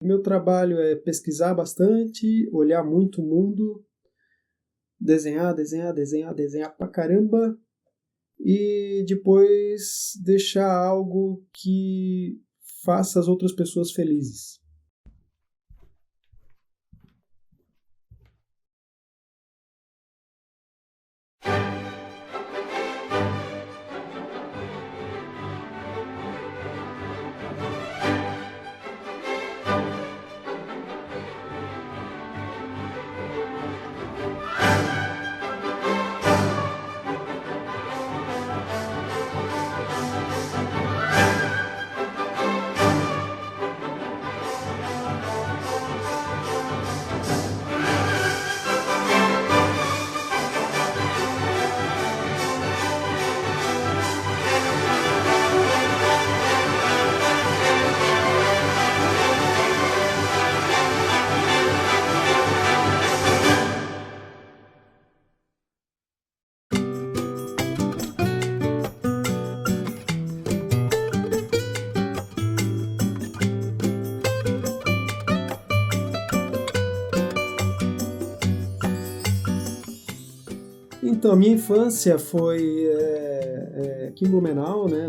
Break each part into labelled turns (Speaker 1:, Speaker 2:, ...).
Speaker 1: Meu trabalho é pesquisar bastante, olhar muito o mundo, desenhar, desenhar, desenhar, desenhar pra caramba e depois deixar algo que faça as outras pessoas felizes. Então, a minha infância foi aqui em Blumenau, né?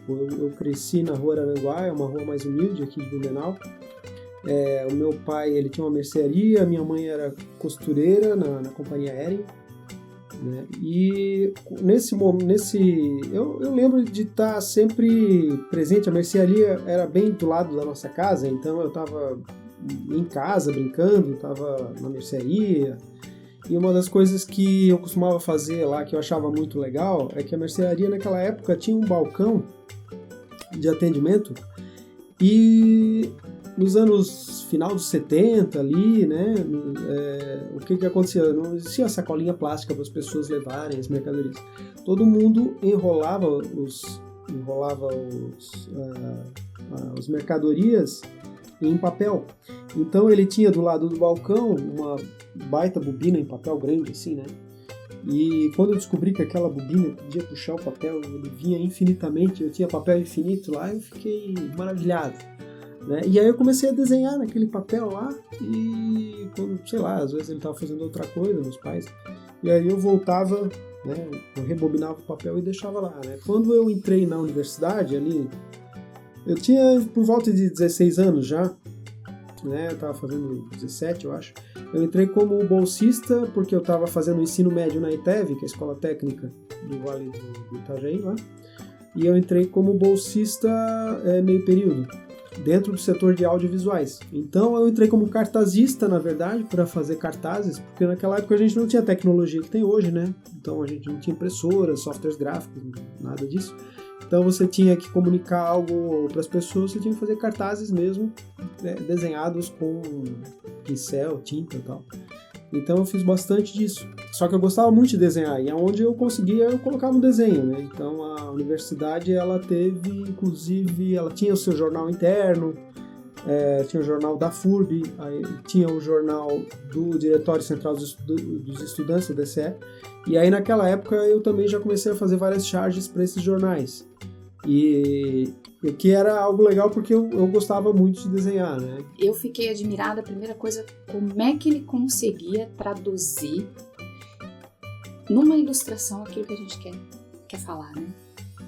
Speaker 1: Eu cresci na Rua Araranguá, é uma rua mais humilde aqui de Blumenau. O meu pai ele tinha uma mercearia, minha mãe era costureira na companhia Hering, né? E eu lembro de estar sempre presente. A mercearia era bem do lado da nossa casa, então eu estava em casa brincando, estava na mercearia. E uma das coisas que eu costumava fazer lá, que eu achava muito legal, é que a mercearia naquela época tinha um balcão de atendimento e nos anos final dos 70 ali, né, o que acontecia? Não existia sacolinha plástica para as pessoas levarem as mercadorias. Todo mundo enrolava as mercadorias em papel. Então ele tinha do lado do balcão uma baita bobina em papel grande assim, né? E quando eu descobri que aquela bobina podia puxar o papel, ele vinha infinitamente, eu tinha papel infinito lá, eu fiquei maravilhado, né? E aí eu comecei a desenhar naquele papel lá e, sei lá, às vezes ele estava fazendo outra coisa, meus pais, e aí eu voltava, né? Eu rebobinava o papel e deixava lá, né? Quando eu entrei na universidade ali, eu tinha por volta de 16 anos já, né? Eu estava fazendo 17, eu acho. Eu entrei como bolsista porque eu estava fazendo ensino médio na ITEV, que é a Escola Técnica do Vale do Itajaí, lá. E eu entrei como bolsista meio período, dentro do setor de audiovisuais. Então eu entrei como cartazista, na verdade, para fazer cartazes, porque naquela época a gente não tinha a tecnologia que tem hoje, né? Então a gente não tinha impressoras, softwares gráficos, nada disso. Então você tinha que comunicar algo para as pessoas, você tinha que fazer cartazes mesmo, né, desenhados com pincel, tinta e tal. Então eu fiz bastante disso. Só que eu gostava muito de desenhar, e aonde eu conseguia eu colocava um desenho, né? Então a universidade ela teve, inclusive, ela tinha o seu jornal interno, tinha o jornal da FURB, aí tinha o jornal do Diretório Central dos Estudantes, do DCE, e aí naquela época eu também já comecei a fazer várias charges para esses jornais. E que era algo legal porque eu gostava muito de desenhar, né?
Speaker 2: Eu fiquei admirada, a primeira coisa, como é que ele conseguia traduzir numa ilustração aquilo que a gente quer falar, né?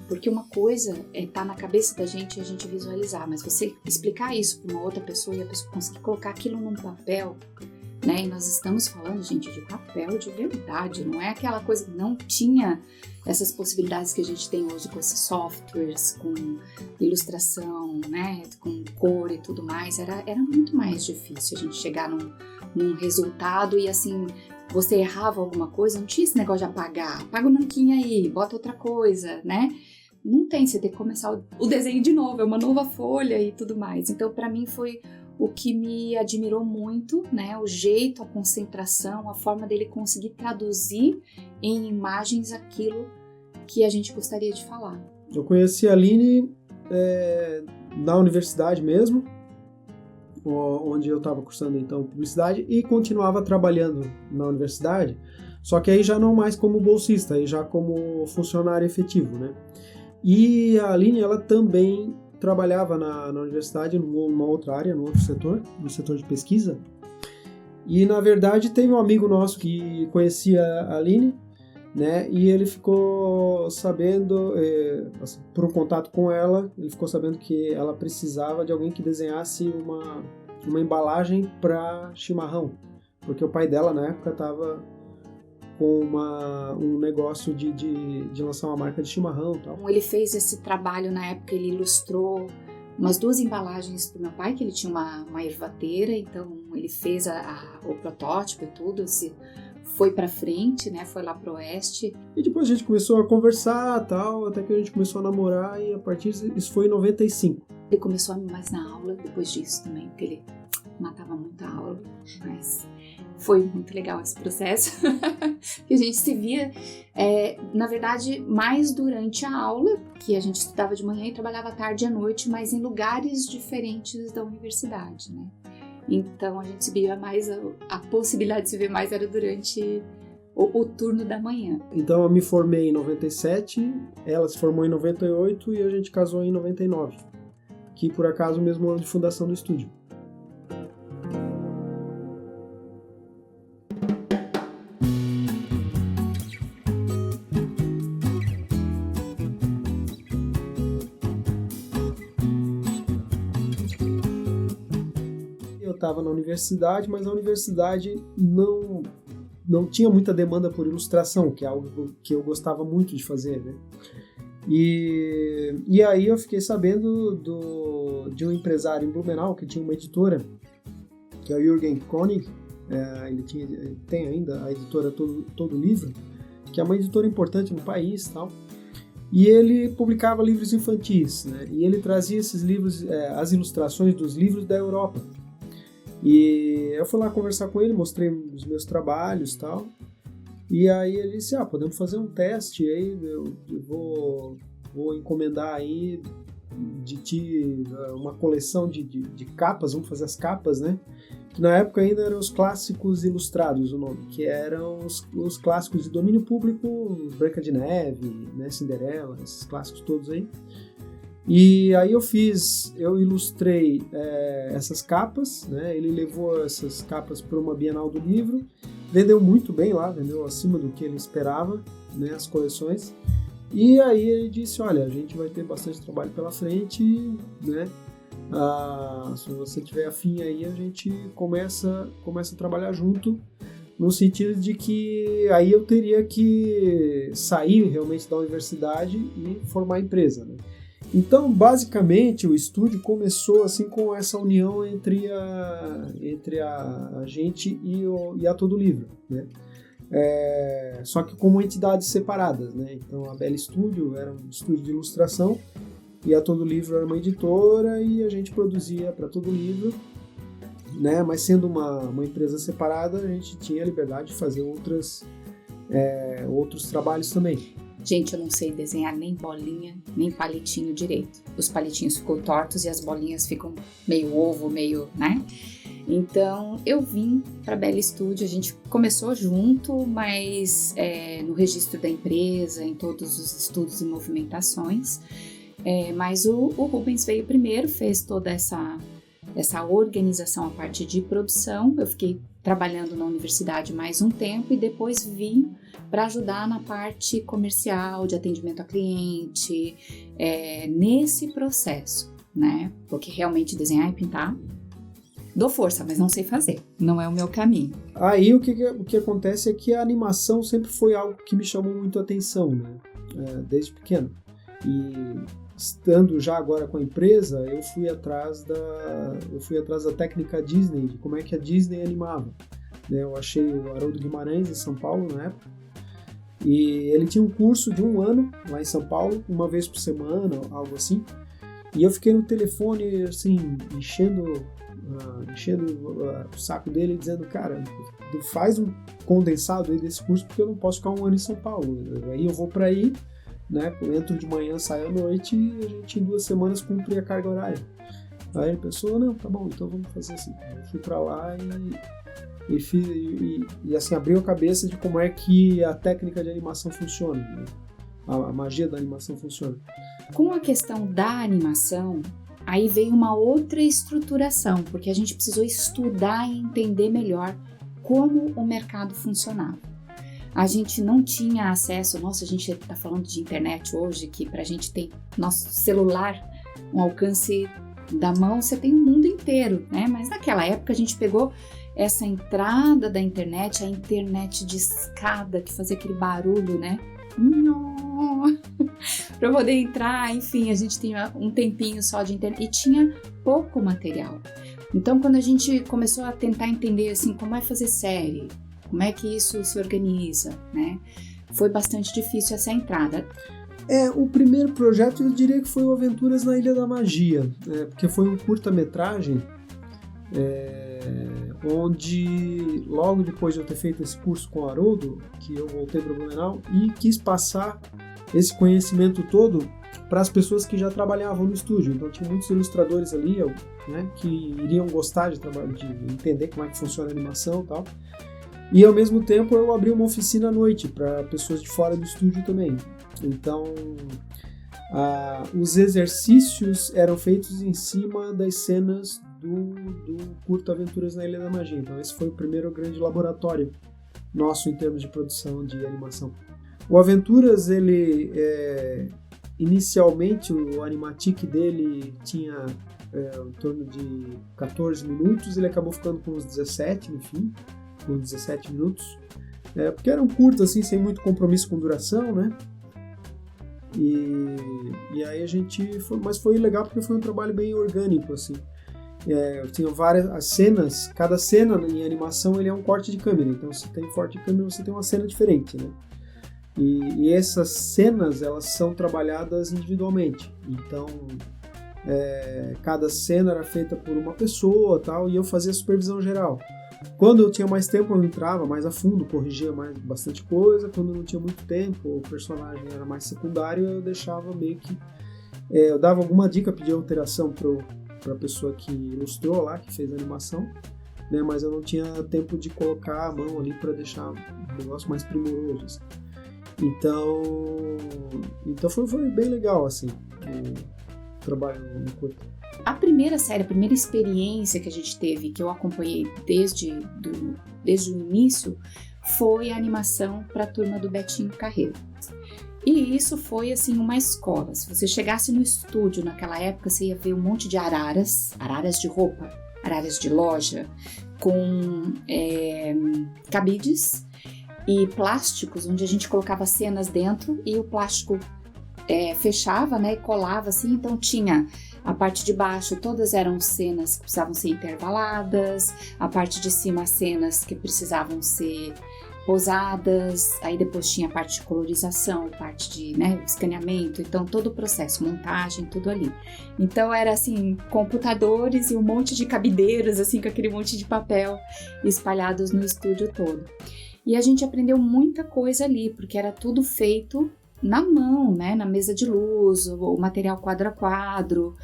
Speaker 2: Porque uma coisa é estar na cabeça da gente e a gente visualizar, mas você explicar isso para uma outra pessoa e a pessoa conseguir colocar aquilo num papel, né? E nós estamos falando, gente, de papel de verdade, não é aquela coisa que não tinha essas possibilidades que a gente tem hoje com esses softwares, com ilustração, né? Com cor e tudo mais. Era muito mais difícil a gente chegar num resultado e assim, você errava alguma coisa, não tinha esse negócio de apagar. Apaga o nanquinho aí, bota outra coisa, né? Não tem, você tem que começar o desenho de novo, é uma nova folha e tudo mais. Então, para mim, foi o que me admirou muito, né? O jeito, a concentração, a forma dele conseguir traduzir em imagens aquilo que a gente gostaria de falar.
Speaker 1: Eu conheci a Aline na universidade mesmo, onde eu estava cursando então publicidade e continuava trabalhando na universidade, só que aí já não mais como bolsista, aí já como funcionário efetivo, né? E a Aline, ela também trabalhava na universidade numa outra área, num outro setor, no setor de pesquisa. E, na verdade, teve um amigo nosso que conhecia a Aline, né? E ele ficou sabendo, por um contato com ela, ele ficou sabendo que ela precisava de alguém que desenhasse uma embalagem para chimarrão, porque o pai dela, na época, estava com um negócio de lançar uma marca de chimarrão e tal.
Speaker 2: Ele fez esse trabalho na época, ele ilustrou umas 2 embalagens para o meu pai, que ele tinha uma ervateira, então ele fez o protótipo e tudo, foi para frente, né, foi lá pro oeste.
Speaker 1: E depois a gente começou a conversar tal, até que a gente começou a namorar, e a partir disso foi em 95.
Speaker 2: Ele começou a ir mais na aula depois disso também, porque ele matava muita aula, mas foi muito legal esse processo, que a gente se via, na verdade, mais durante a aula, que a gente estudava de manhã e trabalhava à tarde e à noite, mas em lugares diferentes da universidade, né? Então a gente se via mais, a possibilidade de se ver mais era durante o turno da manhã.
Speaker 1: Então eu me formei em 97, ela se formou em 98 e a gente casou em 99, que por acaso o mesmo ano de fundação do estúdio. Eu estava na universidade, mas a universidade não tinha muita demanda por ilustração, que é algo que eu gostava muito de fazer, né? E aí eu fiquei sabendo de um empresário em Blumenau que tinha uma editora, que é o Jürgen Koenig. Ele tem ainda a editora Todo Livro, que é uma editora importante no país e tal. E ele publicava livros infantis, né? E ele trazia esses livros, as ilustrações dos livros da Europa. E eu fui lá conversar com ele, mostrei os meus trabalhos e tal. E aí ele disse, podemos fazer um teste aí, eu vou encomendar aí de ti uma coleção de capas, vamos fazer as capas, né? Que na época ainda eram os clássicos ilustrados, o nome, que eram os clássicos de domínio público, Branca de Neve, né, Cinderela, esses clássicos todos aí. E aí eu ilustrei essas capas, né? Ele levou essas capas para uma Bienal do Livro, vendeu muito bem lá, vendeu acima do que ele esperava, né, as coleções. E aí ele disse, olha, a gente vai ter bastante trabalho pela frente, né? Se você tiver afim aí, a gente começa a trabalhar junto, no sentido de que aí eu teria que sair realmente da universidade e formar a empresa, né? Então, basicamente, o estúdio começou assim com essa união entre a gente e a Todo Livro, né? Só que como entidades separadas, né? Então, a Bela Estúdio era um estúdio de ilustração e a Todo Livro era uma editora e a gente produzia para Todo Livro, né? Mas sendo uma empresa separada, a gente tinha a liberdade de fazer outros trabalhos também.
Speaker 2: Gente, eu não sei desenhar nem bolinha, nem palitinho direito. Os palitinhos ficam tortos e as bolinhas ficam meio ovo, meio, né? Então, eu vim para a Bela Estúdio, a gente começou junto, mas no registro da empresa, em todos os estudos e movimentações. Mas o Rubens veio primeiro, fez toda essa organização, a parte de produção. Eu fiquei trabalhando na universidade mais um tempo e depois vim para ajudar na parte comercial, de atendimento a cliente, nesse processo, né? Porque realmente desenhar e pintar, dou força, mas não sei fazer, não é o meu caminho.
Speaker 1: Aí o que acontece é que a animação sempre foi algo que me chamou muito a atenção, né? Desde pequeno. E estando já agora com a empresa, eu fui atrás da técnica Disney, de como é que a Disney animava, né? Eu achei o Haroldo Guimarães em São Paulo na época, e ele tinha um curso de 1 ano lá em São Paulo, uma vez por semana, algo assim, e eu fiquei no telefone, assim, enchendo o saco dele, dizendo, cara, faz um condensado aí desse curso, porque eu não posso ficar 1 ano em São Paulo, aí eu vou para aí, né, entro de manhã, saio à noite e a gente em 2 semanas cumpre a carga horária. Aí ele pensou, não, tá bom, então vamos fazer assim. Eu fui para lá e assim, abriu a cabeça de como é que a técnica de animação funciona, né? a magia da animação funciona.
Speaker 2: Com a questão da animação, aí veio uma outra estruturação, porque a gente precisou estudar e entender melhor como o mercado funcionava. A gente não tinha acesso, nossa, a gente está falando de internet hoje, que para a gente tem nosso celular, um alcance da mão, você tem o mundo inteiro, né? Mas naquela época a gente pegou essa entrada da internet, a internet de escada, que fazia aquele barulho, né? Para poder entrar, enfim, a gente tinha um tempinho só de internet e tinha pouco material. Então, quando a gente começou a tentar entender assim, como é fazer série, como é que isso se organiza, né? Foi bastante difícil essa entrada.
Speaker 1: O primeiro projeto eu diria que foi o Aventuras na Ilha da Magia, porque foi um curta-metragem onde logo depois de eu ter feito esse curso com o Haroldo, que eu voltei para Blumenau e quis passar esse conhecimento todo para as pessoas que já trabalhavam no estúdio. Então tinha muitos ilustradores ali, né, que iriam gostar de entender como é que funciona a animação e tal. E ao mesmo tempo eu abri uma oficina à noite para pessoas de fora do estúdio também. Então os exercícios eram feitos em cima das cenas do curto Aventuras na Ilha da Magia. Então esse foi o primeiro grande laboratório nosso em termos de produção de animação. O Aventuras, ele inicialmente o animatic dele tinha em torno de 14 minutos, ele acabou ficando com uns 17 no fim, com 17 minutos, porque era um curto assim, sem muito compromisso com duração, né? E aí a gente mas foi legal porque foi um trabalho bem orgânico assim. Tinha várias cenas, cada cena em animação ele é um corte de câmera, então se tem corte de câmera você tem uma cena diferente, né? E essas cenas elas são trabalhadas individualmente, então cada cena era feita por uma pessoa tal, e eu fazia a supervisão geral. Quando eu tinha mais tempo eu entrava mais a fundo, corrigia bastante coisa. Quando não tinha muito tempo, o personagem era mais secundário, eu deixava meio que eu dava alguma dica, pedia alteração para a pessoa que ilustrou lá, que fez a animação, né? Mas eu não tinha tempo de colocar a mão ali para deixar o negócio mais primoroso assim. Então foi bem legal assim o trabalho no curto.
Speaker 2: A primeira série, a primeira experiência que a gente teve, que eu acompanhei desde o início, foi a animação para a turma do Betinho Carreiro. E isso foi assim uma escola. Se você chegasse no estúdio naquela época, você ia ver um monte de araras de roupa, araras de loja, com cabides e plásticos, onde a gente colocava cenas dentro e o plástico fechava, né, e colava assim. Então tinha a parte de baixo, todas eram cenas que precisavam ser intervaladas, a parte de cima, cenas que precisavam ser posadas, aí depois tinha a parte de colorização, parte de escaneamento, então todo o processo, montagem, tudo ali. Então era assim, computadores e um monte de cabideiras, assim, com aquele monte de papel espalhados no estúdio todo. E a gente aprendeu muita coisa ali, porque era tudo feito na mão, né, na mesa de luz, o material quadro a quadro,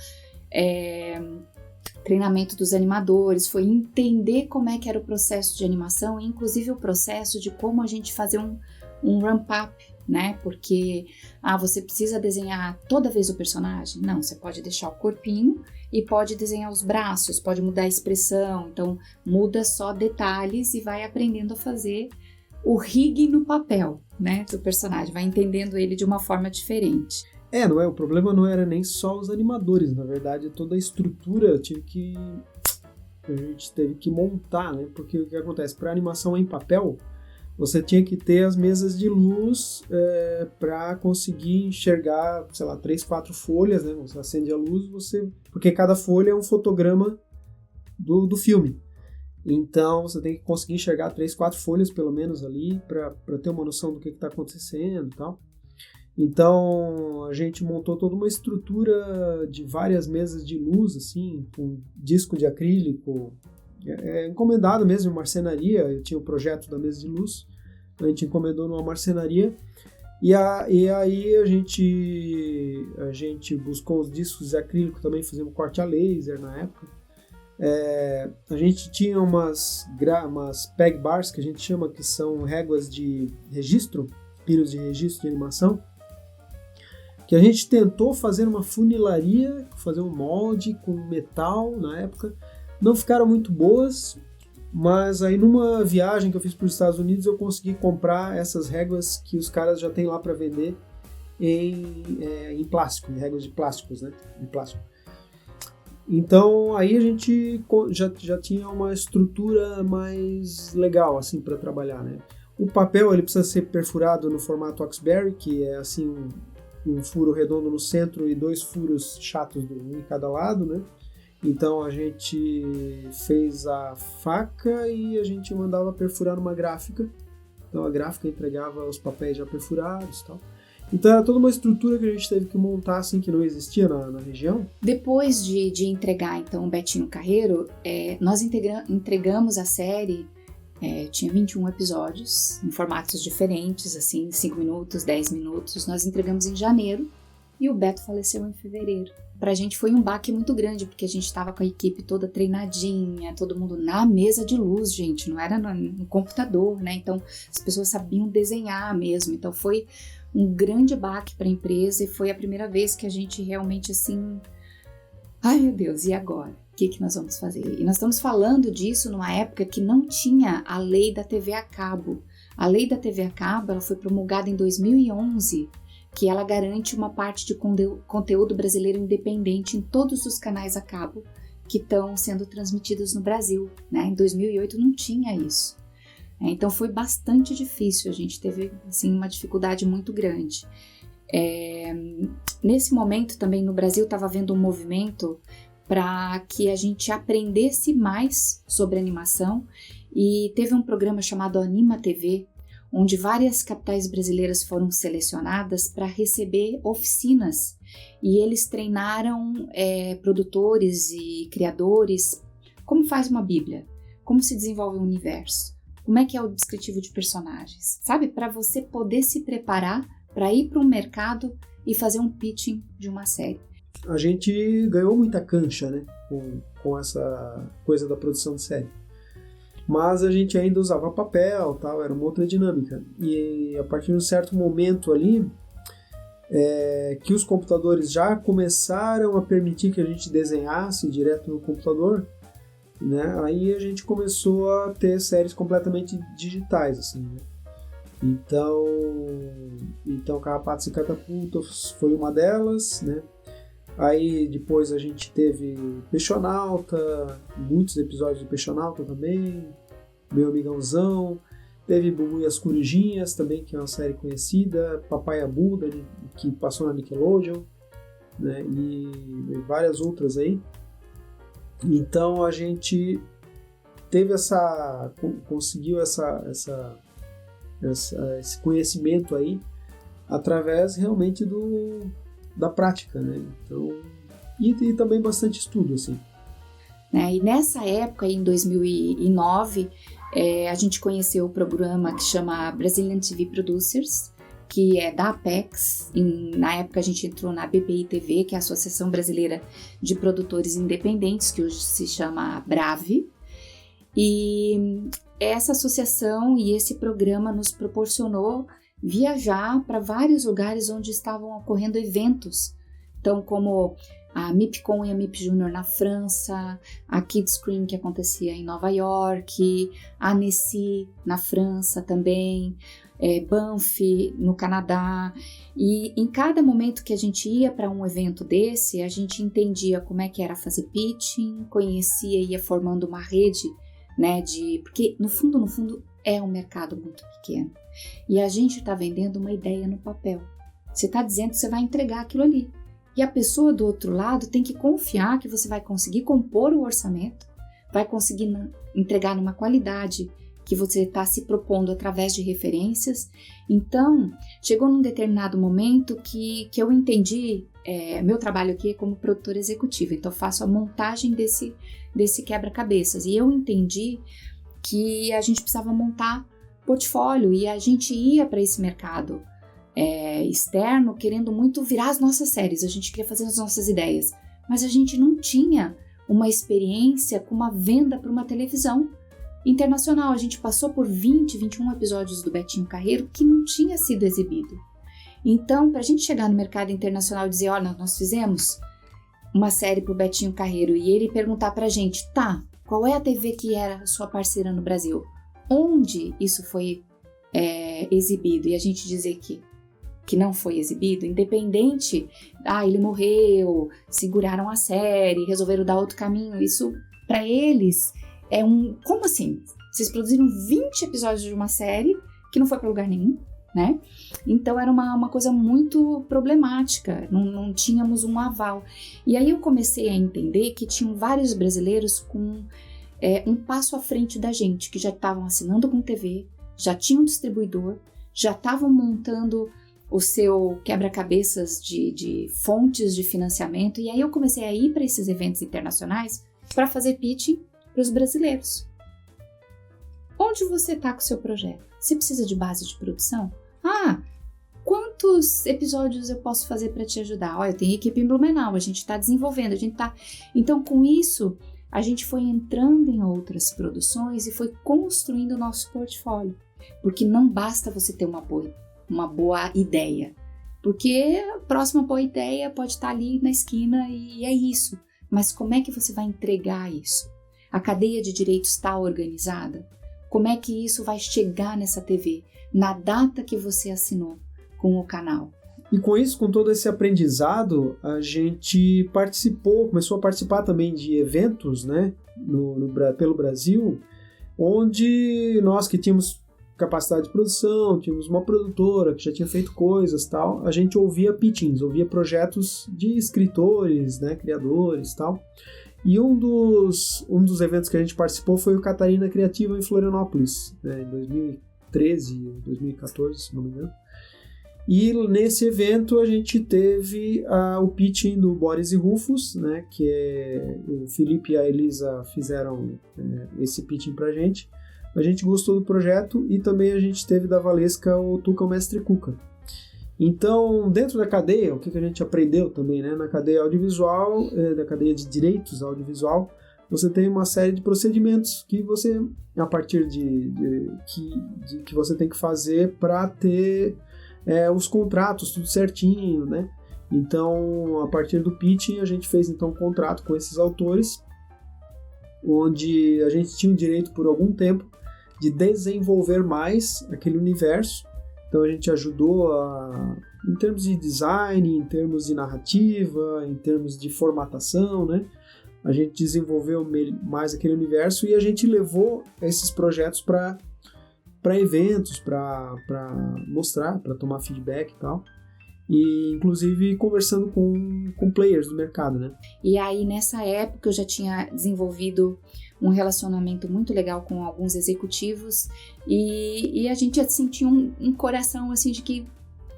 Speaker 2: treinamento dos animadores, foi entender como é que era o processo de animação, inclusive o processo de como a gente fazer um ramp-up, né, porque você precisa desenhar toda vez o personagem? Não, você pode deixar o corpinho e pode desenhar os braços, pode mudar a expressão, então muda só detalhes e vai aprendendo a fazer o rig no papel, né, do personagem, vai entendendo ele de uma forma diferente.
Speaker 1: O problema não era nem só os animadores, na verdade toda a estrutura a gente teve que montar, né, porque o que acontece, para animação em papel, você tinha que ter as mesas de luz para conseguir enxergar, sei lá, 3, 4 folhas, né, você acende a luz, porque cada folha é um fotograma do filme. Então você tem que conseguir enxergar 3, 4 folhas pelo menos ali para ter uma noção do que está acontecendo e tal. Então a gente montou toda uma estrutura de várias mesas de luz, assim, com disco de acrílico, encomendado mesmo em marcenaria. Eu tinha o projeto da mesa de luz, a gente encomendou numa marcenaria. E aí a gente buscou os discos de acrílico também, fizemos corte a laser na época. A gente tinha umas peg bars que a gente chama, que são réguas de registro, pinos de registro de animação, que a gente tentou fazer uma funilaria, fazer um molde com metal na época. Não ficaram muito boas, mas aí numa viagem que eu fiz para os Estados Unidos eu consegui comprar essas réguas que os caras já têm lá para vender em plástico, em réguas de plásticos, né? De plástico. Então aí a gente já tinha uma estrutura mais legal assim para trabalhar, né? O papel ele precisa ser perfurado no formato Oxberry, que é assim um furo redondo no centro e 2 furos chatos um em cada lado, né? Então a gente fez a faca e a gente mandava perfurar numa gráfica. Então a gráfica entregava os papéis já perfurados e tal. Então era toda uma estrutura que a gente teve que montar assim, que não existia na região.
Speaker 2: Depois de entregar então o Betinho Carreiro, nós entregamos a série, tinha 21 episódios em formatos diferentes, assim, 5 minutos, 10 minutos. Nós entregamos em janeiro e o Beto faleceu em fevereiro. Pra gente foi um baque muito grande, porque a gente tava com a equipe toda treinadinha, todo mundo na mesa de luz, gente, não era no computador, né? Então as pessoas sabiam desenhar mesmo, então foi um grande baque para a empresa e foi a primeira vez que a gente realmente assim, ai meu Deus, e agora? O que nós vamos fazer? E nós estamos falando disso numa época que não tinha a lei da TV a cabo. A lei da TV a cabo ela foi promulgada em 2011, que ela garante uma parte de conteúdo brasileiro independente em todos os canais a cabo que estão sendo transmitidos no Brasil, né? Em 2008 não tinha isso. Então foi bastante difícil, a gente teve assim, uma dificuldade muito grande. Nesse momento também no Brasil estava havendo um movimento para que a gente aprendesse mais sobre animação e teve um programa chamado Anima TV, onde várias capitais brasileiras foram selecionadas para receber oficinas e eles treinaram produtores e criadores como faz uma bíblia, como se desenvolve um universo, como é que é o descritivo de personagens, sabe? Para você poder se preparar para ir para um mercado e fazer um pitching de uma série.
Speaker 1: A gente ganhou muita cancha, né, com essa coisa da produção de série. Mas a gente ainda usava papel, tal, era uma outra dinâmica. E a partir de um certo momento ali, que os computadores já começaram a permitir que a gente desenhasse direto no computador, né? Aí a gente começou a ter séries completamente digitais, assim, né? Então Carrapatos e Catapultas foi uma delas, né? Aí depois a gente teve Peixonauta, muitos episódios de Peixonauta também, Meu Amigãozão, teve Bubu e as Corujinhas também, que é uma série conhecida, Papai Abu, que passou na Nickelodeon, né? E várias outras aí. Então a gente teve conseguiu esse conhecimento aí através realmente da prática, né? Então, e também bastante estudo, assim.
Speaker 2: E nessa época, em 2009, a gente conheceu o programa que chama Brazilian TV Producers, que é da Apex. Na época a gente entrou na BPI TV, que é a Associação Brasileira de Produtores Independentes, que hoje se chama Brave. E essa associação e esse programa nos proporcionou viajar para vários lugares onde estavam ocorrendo eventos, então como a MIPCOM e a MIP Junior na França, a Kidscreen que acontecia em Nova York, a Annecy na França também, Banff no Canadá, e em cada momento que a gente ia para um evento desse, a gente entendia como é que era fazer pitching, conhecia e ia formando uma rede, né, porque no fundo é um mercado muito pequeno. E a gente está vendendo uma ideia no papel. Você está dizendo que você vai entregar aquilo ali. E a pessoa do outro lado tem que confiar que você vai conseguir compor o orçamento, vai conseguir entregar numa qualidade que você está se propondo através de referências. Então, chegou num determinado momento que eu entendi, meu trabalho aqui é como produtora executiva, então eu faço a montagem desse quebra-cabeças. E eu entendi que a gente precisava montar portfólio e a gente ia para esse mercado externo querendo muito virar as nossas séries, a gente queria fazer as nossas ideias, mas a gente não tinha uma experiência com uma venda para uma televisão internacional. A gente passou por 20, 21 episódios do Betinho Carreiro que não tinha sido exibido. Então, para a gente chegar no mercado internacional e dizer, olha, nós fizemos uma série pro Betinho Carreiro e ele perguntar pra gente, tá, qual é a TV que era sua parceira no Brasil? Onde isso foi exibido? E a gente dizer que não foi exibido, independente, ele morreu, seguraram a série, resolveram dar outro caminho, isso pra eles é como assim? Vocês produziram 20 episódios de uma série que não foi pra lugar nenhum, né? Então era uma coisa muito problemática, não tínhamos um aval. E aí eu comecei a entender que tinham vários brasileiros com um passo à frente da gente, que já estavam assinando com TV, já tinham distribuidor, já estavam montando o seu quebra-cabeças de fontes de financiamento. E aí eu comecei a ir para esses eventos internacionais para fazer pitching para os brasileiros. Onde você está com o seu projeto? Você precisa de base de produção? Quantos episódios eu posso fazer para te ajudar? Eu tenho equipe em Blumenau, a gente está desenvolvendo, Então, com isso, a gente foi entrando em outras produções e foi construindo o nosso portfólio. Porque não basta você ter uma boa ideia. Porque a próxima boa ideia pode estar ali na esquina e é isso. Mas como é que você vai entregar isso? A cadeia de direitos está organizada? Como é que isso vai chegar nessa TV? Na data que você assinou com o canal.
Speaker 1: E com isso, com todo esse aprendizado, a gente começou a participar também de eventos, né, pelo Brasil, onde nós que tínhamos capacidade de produção, tínhamos uma produtora que já tinha feito coisas, tal, a gente ouvia pitchings, ouvia projetos de escritores, né, criadores, tal. E um dos eventos que a gente participou foi o Catarina Criativa em Florianópolis, né, em 2013, 2014, se não me engano. E nesse evento a gente teve o pitching do Boris e Rufus, né, que o Felipe e a Elisa fizeram esse pitching pra gente. A gente gostou do projeto e também a gente teve da Valesca o Tuca, o Mestre Cuca. Então, dentro da cadeia, o que a gente aprendeu também, né, na cadeia audiovisual, da cadeia de direitos audiovisual, você tem uma série de procedimentos que você, a partir que você tem que fazer para ter os contratos, tudo certinho, né? Então, a partir do pitching, a gente fez então um contrato com esses autores, onde a gente tinha o direito por algum tempo de desenvolver mais aquele universo. Então, a gente ajudou em termos de design, em termos de narrativa, em termos de formatação, né? A gente desenvolveu mais aquele universo e a gente levou esses projetos para eventos, para mostrar, para tomar feedback e tal. E, inclusive, conversando com players do mercado, né?
Speaker 2: E aí, nessa época, eu já tinha desenvolvido um relacionamento muito legal com alguns executivos e a gente assim, tinha um coração assim de que,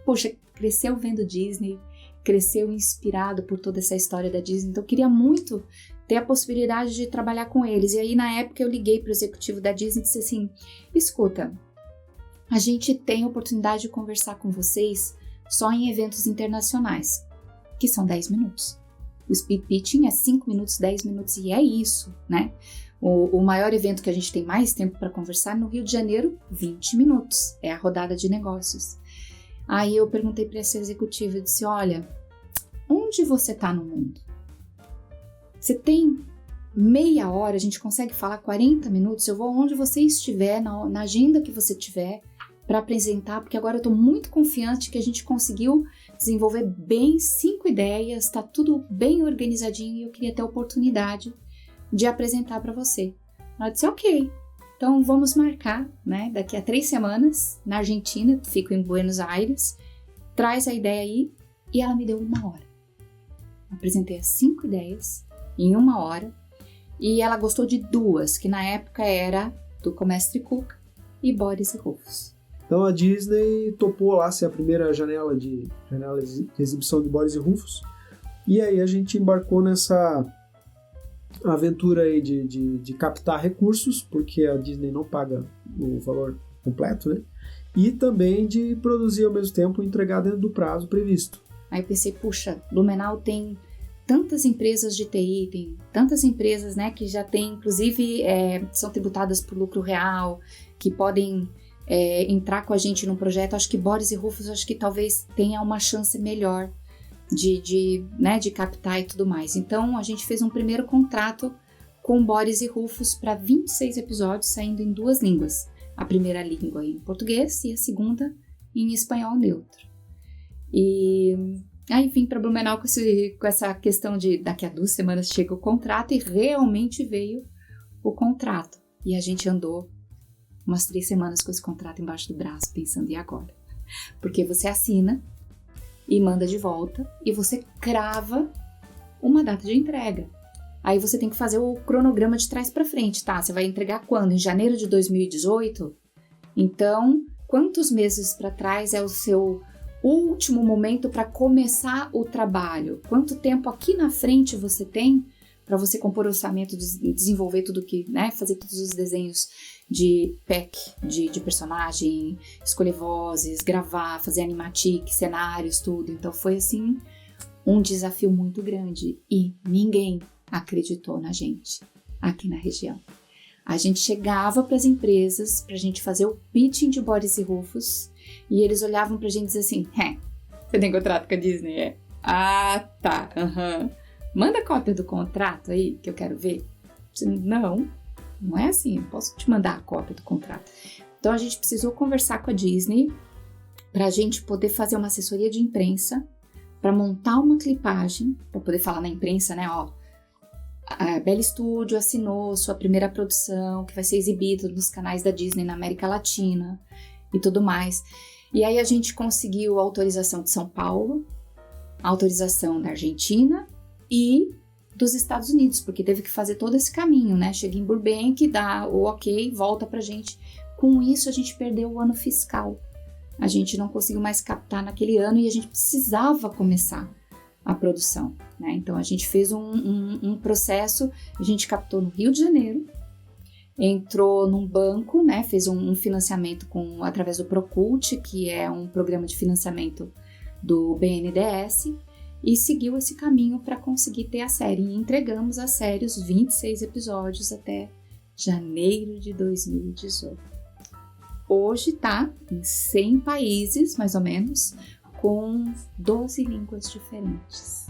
Speaker 2: poxa, cresceu vendo Disney, cresceu inspirado por toda essa história da Disney, então eu queria muito ter a possibilidade de trabalhar com eles. E aí, na época, eu liguei para o executivo da Disney e disse assim, escuta, a gente tem a oportunidade de conversar com vocês só em eventos internacionais, que são 10 minutos. O speed pitching é 5 minutos, 10 minutos e é isso, né? O maior evento que a gente tem mais tempo para conversar no Rio de Janeiro, 20 minutos, é a rodada de negócios. Aí eu perguntei para esse executivo, eu disse, olha, onde você está no mundo? Você tem meia hora, a gente consegue falar 40 minutos, eu vou onde você estiver, na agenda que você tiver, para apresentar, porque agora eu estou muito confiante que a gente conseguiu desenvolver bem 5 ideias, está tudo bem organizadinho e eu queria ter a oportunidade de apresentar para você. Ela disse, ok, então vamos marcar, né, daqui a 3 semanas, na Argentina, fico em Buenos Aires, traz a ideia aí, e ela me deu 1 hora. Apresentei as 5 ideias em 1 hora, e ela gostou de 2, que na época era Tuca, o Mestre Cuca e Boris e Rufus.
Speaker 1: Então a Disney topou lá ser a primeira janela de exibição de Boris e Rufus, e aí a gente embarcou nessa aventura aí de captar recursos, porque a Disney não paga o valor completo, né? E também de produzir ao mesmo tempo e entregar dentro do prazo previsto.
Speaker 2: Aí eu pensei, puxa, Blumenau tem tantas empresas de TI, tem tantas empresas, né, que já tem, inclusive, são tributadas por lucro real, que podem entrar com a gente num projeto, acho que Boris e Rufus, acho que talvez tenha uma chance melhor de captar e tudo mais. Então, a gente fez um primeiro contrato com Boris e Rufus para 26 episódios, saindo em 2 línguas. A primeira língua em português e a segunda em espanhol neutro. E aí vim para Blumenau com essa questão de daqui a 2 semanas chega o contrato, e realmente veio o contrato. E a gente andou umas 3 semanas com esse contrato embaixo do braço, pensando, e agora? Porque você assina e manda de volta, e você crava uma data de entrega. Aí você tem que fazer o cronograma de trás para frente, tá? Você vai entregar quando? Em janeiro de 2018? Então, quantos meses para trás é o seu último momento para começar o trabalho? Quanto tempo aqui na frente você tem para você compor o orçamento, desenvolver tudo que, né? Fazer todos os desenhos de pack, de personagem, escolher vozes, gravar, fazer animatic, cenários, tudo. Então foi assim um desafio muito grande e ninguém acreditou na gente aqui na região. A gente chegava para as empresas para a gente fazer o pitching de Boris e Rufus e eles olhavam para a gente e diziam assim: você tem contrato com a Disney? Ah, tá, manda cópia do contrato aí que eu quero ver. Não é assim, eu posso te mandar a cópia do contrato. Então a gente precisou conversar com a Disney para a gente poder fazer uma assessoria de imprensa, para montar uma clipagem, para poder falar na imprensa, né, a Bell Studio assinou sua primeira produção, que vai ser exibida nos canais da Disney na América Latina e tudo mais. E aí a gente conseguiu a autorização de São Paulo, a autorização da Argentina e dos Estados Unidos, porque teve que fazer todo esse caminho, né? Chega em Burbank, dá o ok, volta pra gente. Com isso, a gente perdeu o ano fiscal. A gente não conseguiu mais captar naquele ano e a gente precisava começar a produção, né? Então a gente fez um processo, a gente captou no Rio de Janeiro, entrou num banco, né? Fez um financiamento através do Procult, que é um programa de financiamento do BNDES, e seguiu esse caminho para conseguir ter a série. E entregamos a série, os 26 episódios, até janeiro de 2018. Hoje está em 100 países, mais ou menos, com 12 línguas diferentes.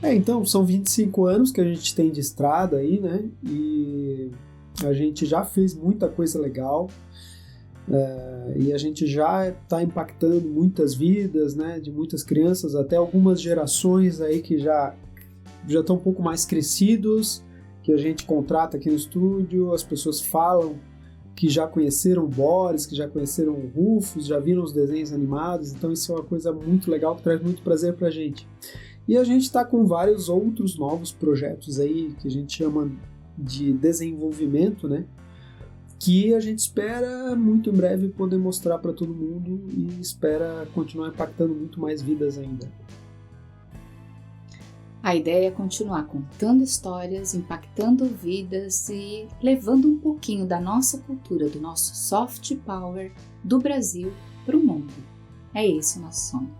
Speaker 1: Então, são 25 anos que a gente tem de estrada aí, né? E a gente já fez muita coisa legal. E a gente já está impactando muitas vidas, né? De muitas crianças, até algumas gerações aí que já estão um pouco mais crescidos, que a gente contrata aqui no estúdio, as pessoas falam que já conheceram o Boris, que já conheceram o Rufus, já viram os desenhos animados, então isso é uma coisa muito legal que traz muito prazer pra gente. E a gente está com vários outros novos projetos aí, que a gente chama de desenvolvimento, né? Que a gente espera muito em breve poder mostrar para todo mundo e espera continuar impactando muito mais vidas ainda.
Speaker 2: A ideia é continuar contando histórias, impactando vidas e levando um pouquinho da nossa cultura, do nosso soft power do Brasil para o mundo. É esse o nosso sonho.